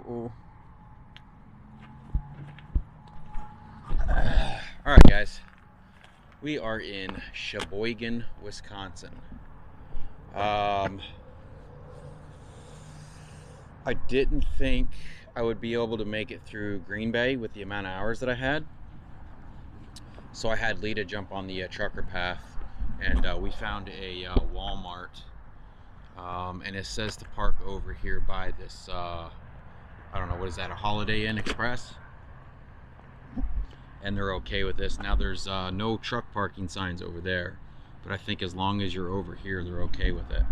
All right, guys. We are in Sheboygan, Wisconsin. I didn't think I would be able to make it through Green Bay with the amount of hours that I had. So I had Lita jump on the trucker path, and we found a Walmart. And it says to park over here by this, I don't know, what is that, a Holiday Inn Express? And they're okay with this. Now there's no truck parking signs over there, but I think as long as you're over here, they're okay with it.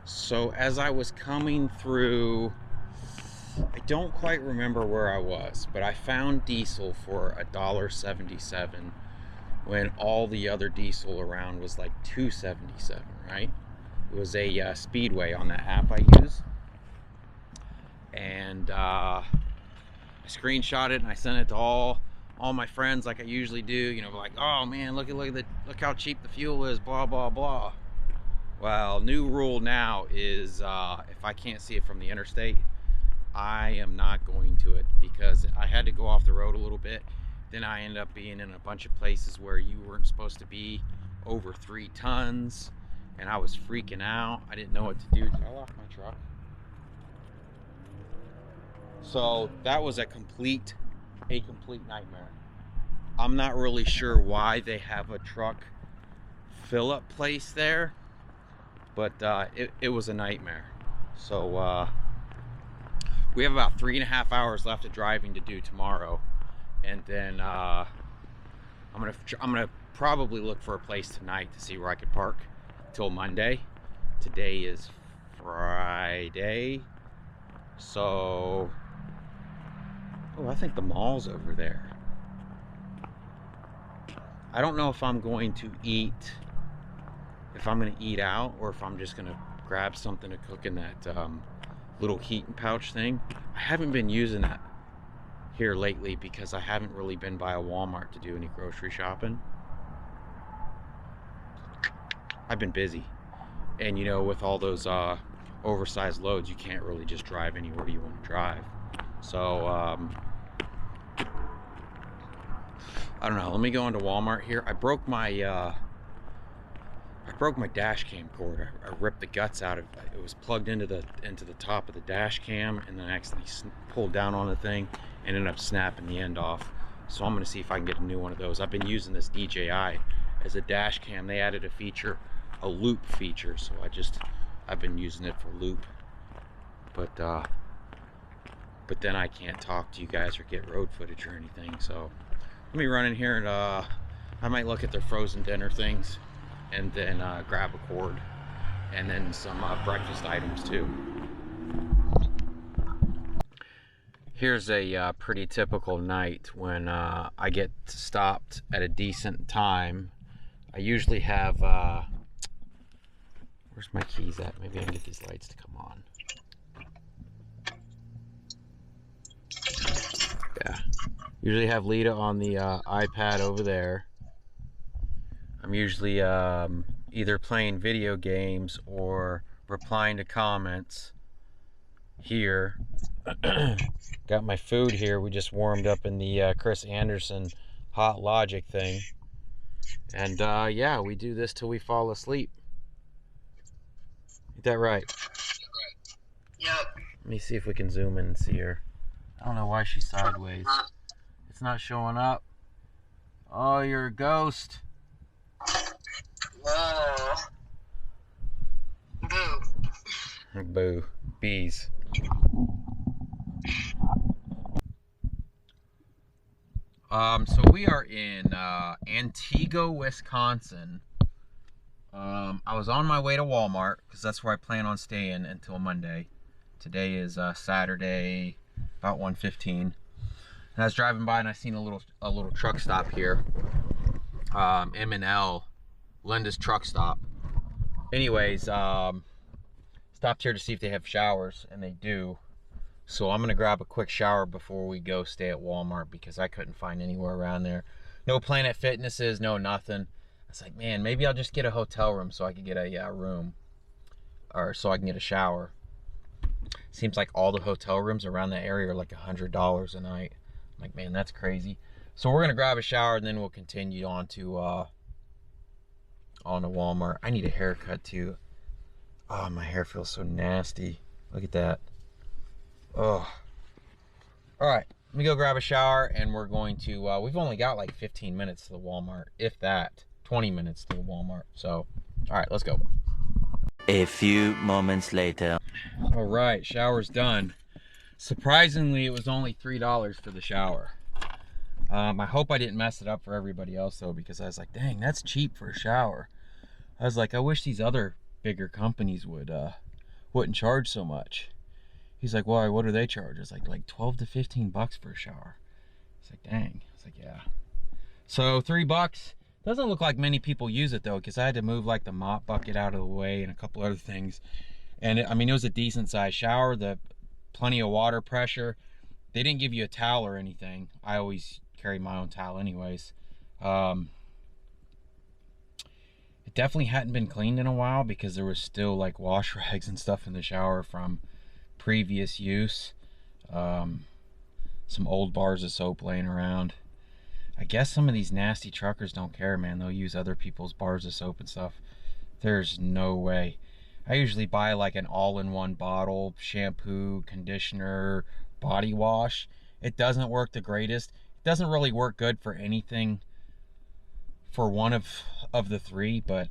So as I was coming through, I don't quite remember where I was, but I found diesel for $1.77 when all the other diesel around was like $2.77, right? It was a Speedway on that app I use. And I screenshot it and I sent it to all my friends like I usually do, you know, like, oh man, look how cheap the fuel is, blah blah blah. Well, new rule now is if I can't see it from the interstate, I am not going to it, because I had to go off the road a little bit. Then I ended up being in a bunch of places where you weren't supposed to be over 3 tons, and I was freaking out. I didn't know what to do. Did I lock my truck? So that was a complete nightmare. I'm not really sure why they have a truck fill up place there, but it was a nightmare. So we have about 3.5 hours left of driving to do tomorrow, and then I'm gonna probably look for a place tonight to see where I could park till Monday. Today is Friday, so I think the mall's over there. I don't know if I'm going to eat, if I'm going to eat out, or if I'm just going to grab something to cook in that little heating pouch thing. I haven't been using that here lately because I haven't really been by a Walmart to do any grocery shopping. I've been busy, and you know, with all those oversized loads, you can't really just drive anywhere you want to drive. So I don't know, let me go into Walmart here. I broke my dash cam cord. I ripped the guts out of it. It was plugged into the top of the dash cam, and then I accidentally pulled down on the thing and ended up snapping the end off. So I'm gonna see if I can get a new one of those. I've been using this DJI as a dash cam. They added a feature, a loop feature, so I've been using it for loop. But then I can't talk to you guys or get road footage or anything. So let me run in here, and I might look at their frozen dinner things, and then grab a cord, and then some breakfast items too. Here's a pretty typical night when I get stopped at a decent time. I usually have, where's my keys at? Maybe I can get these lights to come on. Yeah, usually have Lita on the iPad over there. I'm usually either playing video games or replying to comments here. Got my food here. We just warmed up in the Chris Anderson Hot Logic thing. And yeah, we do this till we fall asleep. Ain't that right? Yep. Let me see if we can zoom in and see her. I don't know why she's sideways. It's not showing up. Oh, you're a ghost. Whoa. Boo. Boo. Bees. So we are in Antigua, Wisconsin. I was on my way to Walmart because that's where I plan on staying until Monday. Today is Saturday, about 1:15. And I was driving by and I seen a little truck stop here. M&L, Linda's truck stop. Anyways, stopped here to see if they have showers, and they do. So I'm gonna grab a quick shower before we go stay at Walmart, because I couldn't find anywhere around there. No Planet Fitnesses, no nothing. I was like, man, maybe I'll just get a hotel room so I can get a room, or so I can get a shower. Seems like all the hotel rooms around that area are like $100 a night. I'm like, man, that's crazy. So we're gonna grab a shower and then we'll continue on to Walmart. I need a haircut too. Oh, my hair feels so nasty. Look at that. Oh. All right, let me go grab a shower and we're going to, we've only got like 15 minutes to the Walmart, if that, 20 minutes to the Walmart. So, all right, let's go. A few moments later. All right, shower's done. Surprisingly, it was only $3 for the shower. I hope I didn't mess it up for everybody else though, because I was like, dang, that's cheap for a shower. I was like, I wish these other bigger companies wouldn't charge so much. He's like, why, what do they charge? It's like 12 to 15 bucks for a shower. It's like, dang. It's like, yeah. So $3. Doesn't look like many people use it though, because I had to move like the mop bucket out of the way and a couple other things. And I mean, it was a decent sized shower, plenty of water pressure. They didn't give you a towel or anything. I always carry my own towel anyways. It definitely hadn't been cleaned in a while because there was still like wash rags and stuff in the shower from previous use. Some old bars of soap laying around. I guess some of these nasty truckers don't care, man. They'll use other people's bars of soap and stuff. There's no way. I usually buy like an all-in-one bottle, shampoo, conditioner, body wash. It doesn't work the greatest. It doesn't really work good for anything for one of the three, but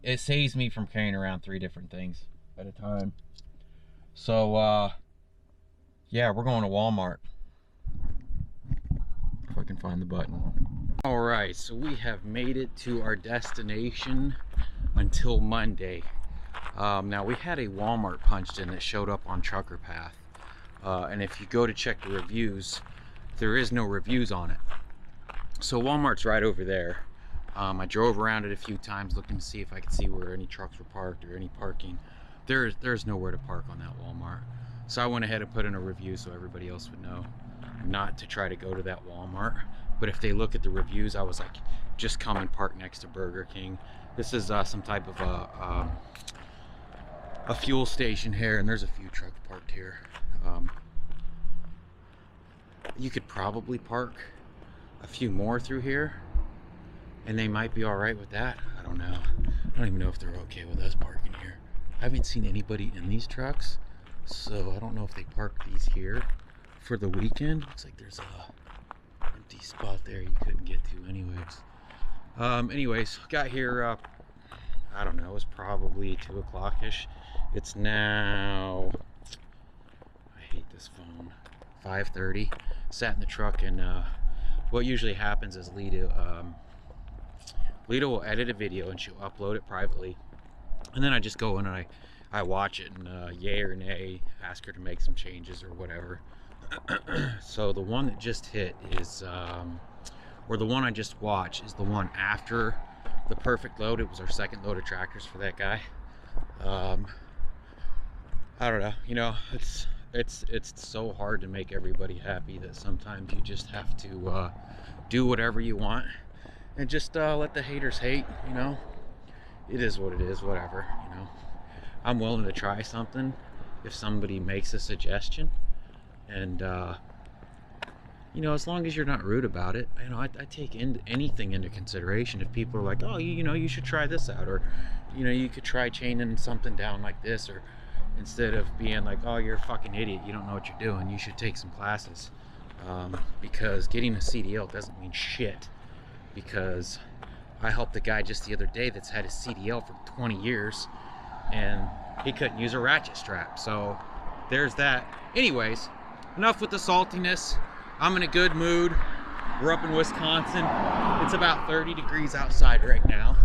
it saves me from carrying around 3 different things at a time. So yeah, we're going to Walmart. If I can find the button. All right, so we have made it to our destination until Monday. Now we had a Walmart punched in that showed up on Trucker Path, and if you go to check the reviews, there is no reviews on it. So Walmart's right over there. I drove around it a few times looking to see if I could see where any trucks were parked or any parking. There's nowhere to park on that Walmart. So I went ahead and put in a review so everybody else would know not to try to go to that Walmart. But if they look at the reviews, I was like, just come and park next to Burger King. This is some type of a fuel station here, and there's a few trucks parked here. You could probably park a few more through here, and they might be all right with that. I don't know. I don't even know if they're okay with us parking here. I haven't seen anybody in these trucks, so I don't know if they park these here for the weekend. Looks like there's a empty spot there you couldn't get to anyways. Anyways, got here I don't know, it was probably 2 o'clock-ish. It's now, I hate this phone, 5:30. Sat in the truck, and what usually happens is Lita will edit a video and she'll upload it privately, and then I just go in and I watch it, and yay or nay, ask her to make some changes or whatever. So the one that just hit is or the one I just watched is the one after the perfect load. It was our second load of tractors for that guy. I don't know, you know, it's so hard to make everybody happy that sometimes you just have to do whatever you want and just let the haters hate. You know, it is what it is, whatever. You know, I'm willing to try something if somebody makes a suggestion, and you know, as long as you're not rude about it. You know, I take anything into consideration. If people are like, oh, you know, you should try this out, or you know, you could try chaining something down like this, or instead of being like, oh, you're a fucking idiot, you don't know what you're doing, you should take some classes. Because getting a CDL doesn't mean shit, because I helped a guy just the other day that's had a CDL for 20 years and he couldn't use a ratchet strap. So there's that. Anyways, enough with the saltiness. I'm in a good mood. We're up in Wisconsin. It's about 30 degrees outside right now.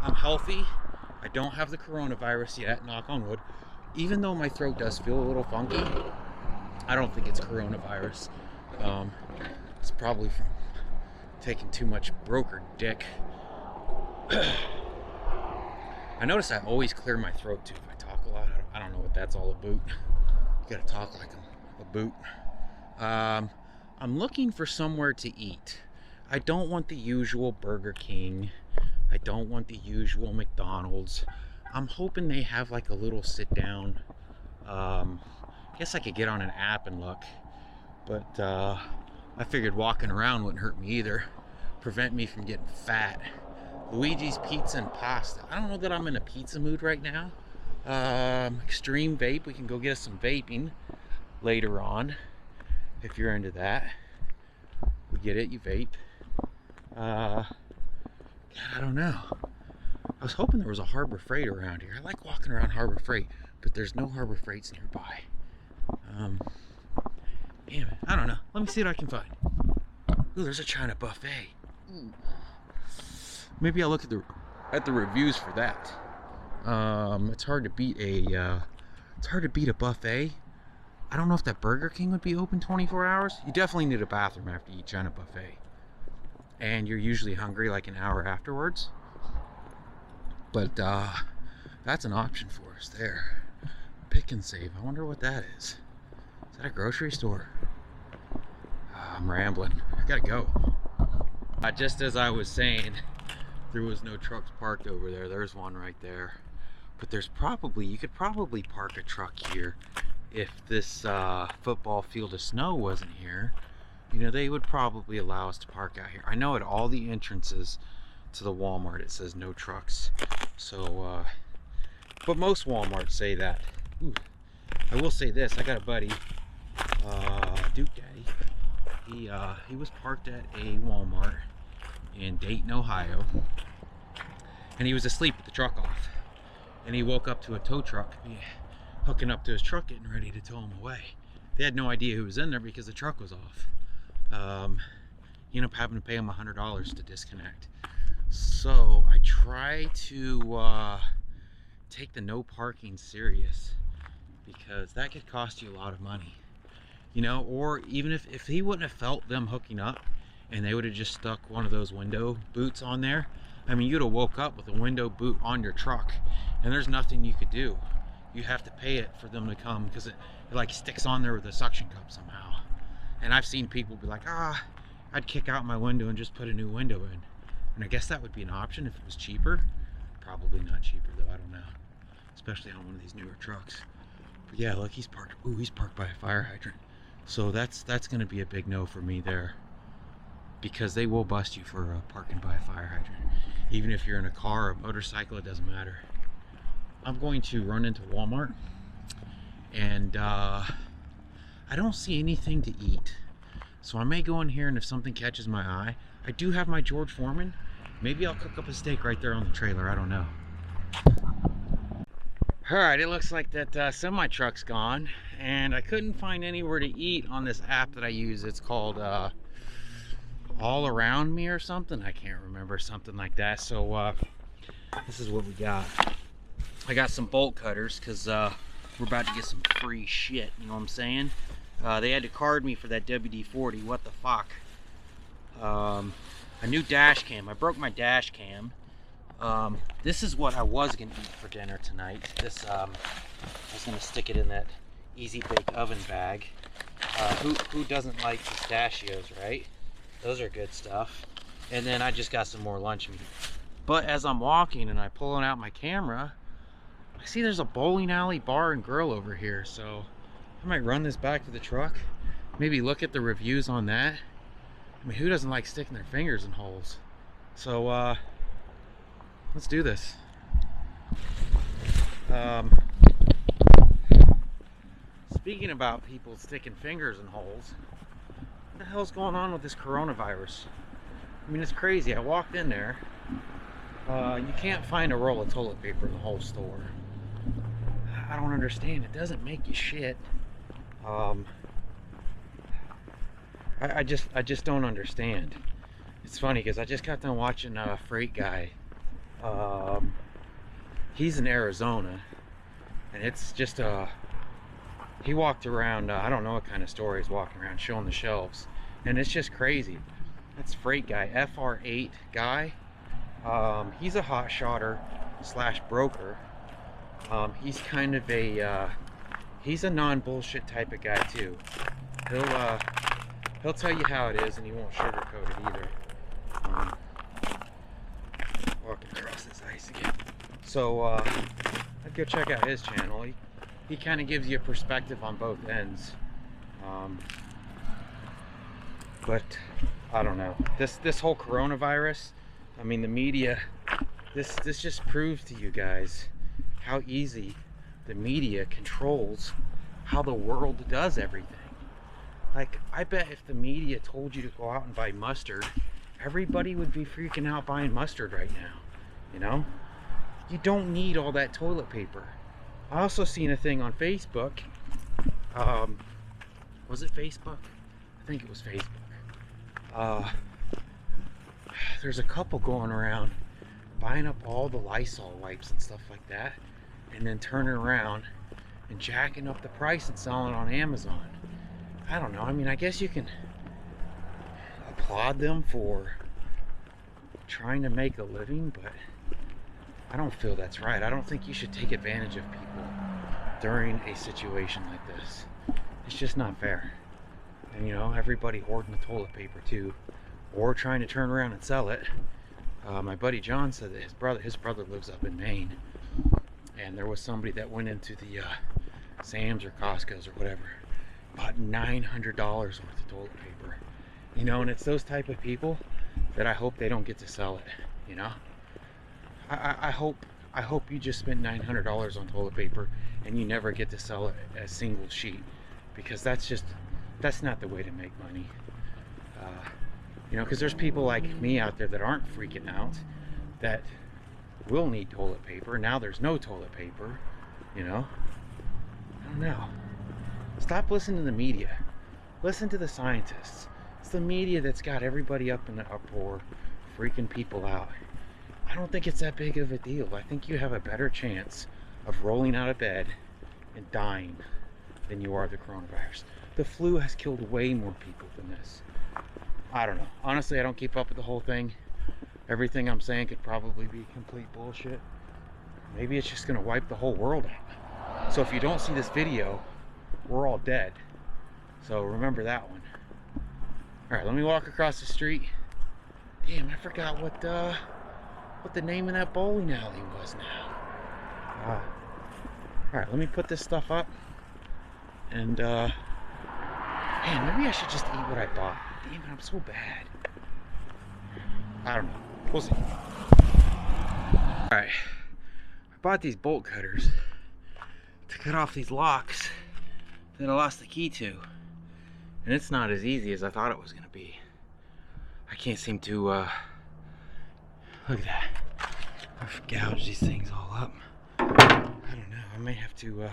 I'm healthy. I don't have the coronavirus yet, knock on wood. Even though my throat does feel a little funky, I don't think it's coronavirus. It's probably from taking too much broker dick. I notice I always clear my throat too if I talk a lot. I don't know what that's all about. You gotta talk like I'm a boot. I'm looking for somewhere to eat. I don't want the usual Burger King. I don't want the usual McDonald's. I'm hoping they have like a little sit down Guess I could get on an app and look, but I figured walking around wouldn't hurt me either, prevent me from getting fat. Luigi's Pizza and Pasta. I don't know that I'm in a pizza mood right now. Extreme Vape, we can go get us some vaping later on if you're into that. We get it, you vape. God, I don't know. I was hoping there was a Harbor Freight around here. I like walking around Harbor Freight, but there's no Harbor Freights nearby. Damn it, I don't know. Let me see what I can find. Ooh, there's a China buffet. Ooh. Maybe I'll look at the reviews for that. It's hard to beat a buffet. I don't know if that Burger King would be open 24 hours. You definitely need a bathroom after you eat China buffet, and you're usually hungry like an hour afterwards. But that's an option for us there. Pick and Save. I wonder what that is. Is that a grocery store? I'm rambling. I gotta go. Just as I was saying, there was no trucks parked over there. There's one right there. But you could probably park a truck here if this football field of snow wasn't here. You know, they would probably allow us to park out here. I know at all the entrances to the Walmart it says no trucks. So, but most Walmarts say that. Ooh, I will say this, I got a buddy, Duke Daddy. He was parked at a Walmart in Dayton, Ohio, and he was asleep with the truck off. And he woke up to a tow truck hooking up to his truck, getting ready to tow him away. They had no idea who was in there because the truck was off. He ended up having to pay him $100 to disconnect. So I try to take the no parking serious, because that could cost you a lot of money. You know, or even if he wouldn't have felt them hooking up and they would have just stuck one of those window boots on there, I mean, you'd have woke up with a window boot on your truck, and there's nothing you could do. You have to pay it for them to come, because it like sticks on there with a suction cup somehow. And I've seen people be like, I'd kick out my window and just put a new window in. And I guess that would be an option if it was cheaper. Probably not cheaper though, I don't know. Especially on one of these newer trucks. But yeah, look, he's parked. Ooh, he's parked by a fire hydrant. So that's gonna be a big no for me there, because they will bust you for parking by a fire hydrant. Even if you're in a car or a motorcycle, it doesn't matter. I'm going to run into Walmart, and I don't see anything to eat. So I may go in here, and if something catches my eye, I do have my George Foreman. Maybe I'll cook up a steak right there on the trailer, I don't know. Alright, it looks like that semi-truck's gone, and I couldn't find anywhere to eat on this app that I use. It's called All Around Me or something. I can't remember, something like that. So this is what we got. I got some bolt cutters, because we're about to get some free shit, you know what I'm saying? They had to card me for that WD-40, what the fuck. A new dash cam. I broke my dash cam. This is what I was gonna eat for dinner tonight. This I was gonna stick it in that Easy Bake Oven bag. Who doesn't like pistachios, right? Those are good stuff. And then I just got some more lunch meat. But as I'm walking and I'm pulling out my camera, I see there's a bowling alley bar and grill over here. So I might run this back to the truck. Maybe look at the reviews on that. I mean, who doesn't like sticking their fingers in holes? So let's do this. Speaking about people sticking fingers in holes, what the hell's going on with this coronavirus? I mean, it's crazy. I walked in there. You can't find a roll of toilet paper in the whole store. I don't understand. It doesn't make you shit. I just don't understand. It's funny because I just got done watching Freight Guy. He's in Arizona, and it's just he walked around. I don't know what kind of store he's walking around, showing the shelves, and it's just crazy. That's Freight Guy, FR8 guy. He's a Hotshotter / broker. He's kind of a he's a non-bullshit type of guy too. He'll tell you how it is, and he won't sugarcoat it either. Walking across this ice again. So I'd go check out his channel. he kind of gives you a perspective on both ends. But I don't know, this whole coronavirus, I mean, the media, this just proves to you guys how easy the media controls how the world does everything. Like, I bet if the media told you to go out and buy mustard, everybody would be freaking out buying mustard right now, you know? You don't need all that toilet paper. I also seen a thing on Facebook. Was it Facebook? I think it was Facebook. There's a couple going around buying up all the Lysol wipes and stuff like that, and then turning around and jacking up the price and selling it on Amazon. I don't know. I mean, I guess you can applaud them for trying to make a living, but I don't feel that's right. I don't think you should take advantage of people during a situation like this. It's just not fair. And you know, everybody hoarding the toilet paper too, or trying to turn around and sell it. My buddy John said that his brother lives up in Maine, and there was somebody that went into the Sam's or Costco's or whatever, bought $900 worth of toilet paper. You know, and it's those type of people that I hope they don't get to sell it. You know, I hope you just spent $900 on toilet paper and you never get to sell it a single sheet, because that's not the way to make money. You know, because there's people like me out there that aren't freaking out, that will need toilet paper. Now there's no toilet paper, you know. I don't know. Stop listening to the media. Listen to the scientists. It's the media that's got everybody up in the uproar, freaking people out. I don't think it's that big of a deal. I think you have a better chance of rolling out of bed and dying than you are the coronavirus. The flu has killed way more people than this. I don't know. Honestly, I don't keep up with the whole thing. Everything I'm saying could probably be complete bullshit. Maybe it's just gonna wipe the whole world out. So if you don't see this video, we're all dead. So remember that one. All right, let me walk across the street. Damn, I forgot what the name of that bowling alley was now. All right, let me put this stuff up. And man, maybe I should just eat what I bought. Damn it, I'm so bad. I don't know. We'll see. Alright. I bought these bolt cutters to cut off these locks that I lost the key to. And it's not as easy as I thought it was going to be. I can't seem to, look at that. I've gouged these things all up. I don't know. I may have to,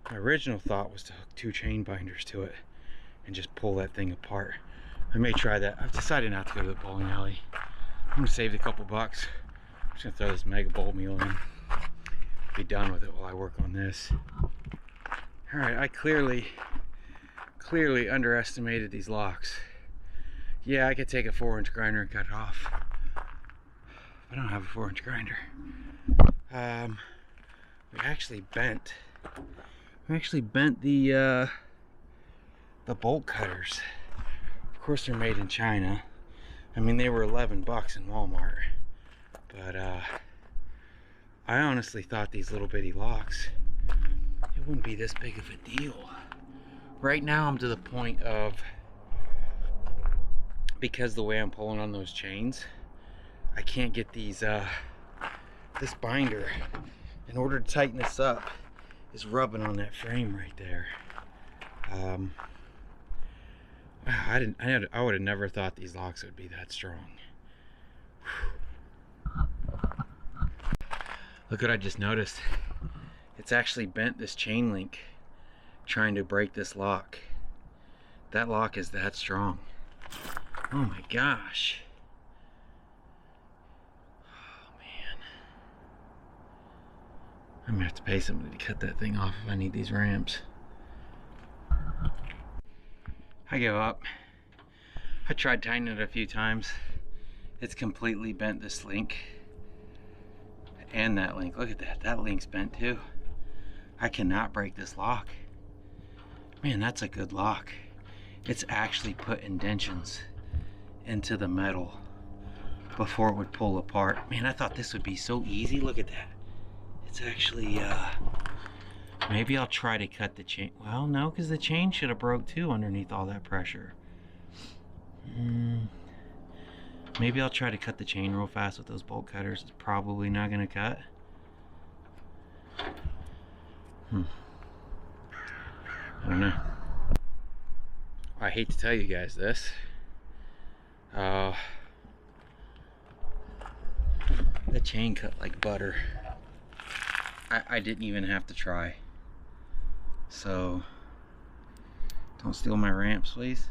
my original thought was to hook 2 chain binders to it and just pull that thing apart. I may try that. I've decided not to go to the bowling alley. I'm gonna save a couple bucks. I'm just gonna throw this mega bowl meal in. Be done with it while I work on this. All right, I clearly underestimated these locks. Yeah, I could take a 4-inch grinder and cut it off. I don't have a 4-inch grinder. We actually bent the bolt cutters. Of course, they're made in China. I mean, they were 11 bucks in Walmart, but I honestly thought these little bitty locks, it wouldn't be this big of a deal. Right now I'm to the point of, because the way I'm pulling on those chains, I can't get these this binder, in order to tighten this up, is rubbing on that frame right there. I would have never thought these locks would be that strong. Look what I just noticed. It's actually bent this chain link trying to break this lock. That lock is that strong. Oh my gosh. Oh man. I'm gonna have to pay somebody to cut that thing off if I need these ramps. I give up. I tried tightening it a few times. It's completely bent, this link. And that link. Look at that. That link's bent too. I cannot break this lock. Man, that's a good lock. It's actually put indentions into the metal before it would pull apart. Man, I thought this would be so easy. Look at that. It's actually Maybe I'll try to cut the chain. Well, no, because the chain should have broke too underneath all that pressure. Maybe I'll try to cut the chain real fast with those bolt cutters. It's probably not going to cut. I don't know. I hate to tell you guys this. The chain cut like butter. I didn't even have to try. So, don't steal my ramps, please.